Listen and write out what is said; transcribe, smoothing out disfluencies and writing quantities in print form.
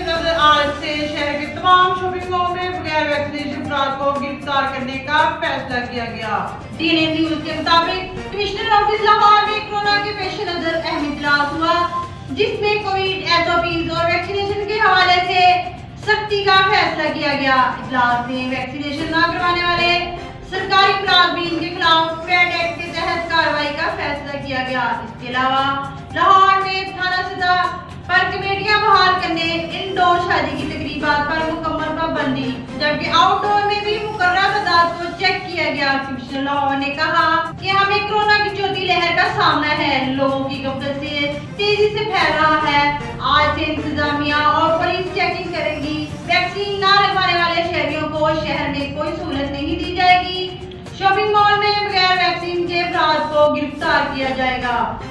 Commissioner आज से शहर के तमाम शॉपिंग मॉल में बगैर वैक्सीनेशन अफराद को गिरफ्तार करने का फैसला किया गया। डीएनए न्यूज के मुताबिक कमिश्नर ऑफिस लाहौर में कोरोना के पेश नजर अहम इजलास हुआ, जिसमें कोविड एसओपीज और वैक्सीनेशन के हवाले से सख्ती का फैसला किया गया। इजलास में वैक्सीनेशन न करवाने वाले सरकारी मुलाजमीन के खिलाफ पेड एक्ट के तहत कार्रवाई का फैसला किया गया। इसके अलावा लाहौर में थाना सतह पर कमेटियां बहाल करने, इंडोर शादी की तकरीबात पर मुकम्मल पाबंदी, जबकि आउटडोर में भी मुकर्रर तादाद को चेक किया गया। कमिश्नर लाहौर ने कहा कि हमें कोरोना की चौथी लहर का सामना है, लोगों की गफलत से तेजी से फैल रहा है। आज से इंतजामिया और पुलिस चेकिंग करेगी। वैक्सीन न लगवाने वाले शहरियों को शहर में कोई सहूलत नहीं दी जाएगी। शॉपिंग मॉल में बगैर वैक्सीन के अफराद को गिरफ्तार किया जाएगा।